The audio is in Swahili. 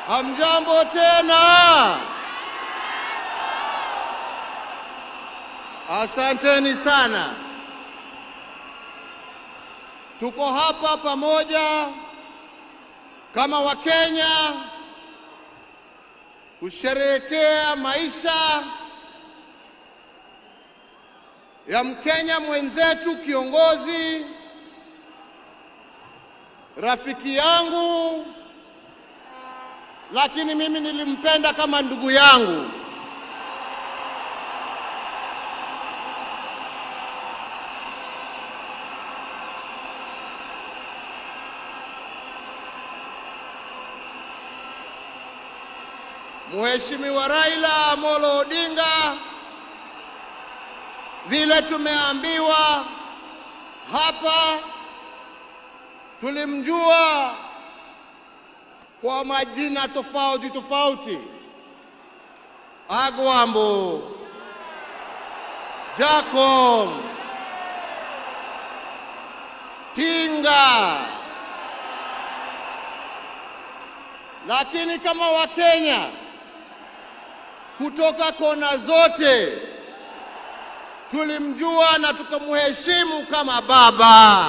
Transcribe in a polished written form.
Hamjambo tena. Asanteni sana. Tuko hapa pamoja kama Wakenya kusherehekea maisha ya Mkenya mwenzetu, kiongozi, rafiki yangu, lakini mimi nilimpenda kama ndugu yangu. Mheshimiwa Raila Amolo Odinga, vile tumeambiwa hapa, tulimjua kwa majina tofauti tofauti: Agwambo, Jacob, Tinga. Lakini kama Wakenya kutoka kona zote tulimjua na tukamheshimu kama baba.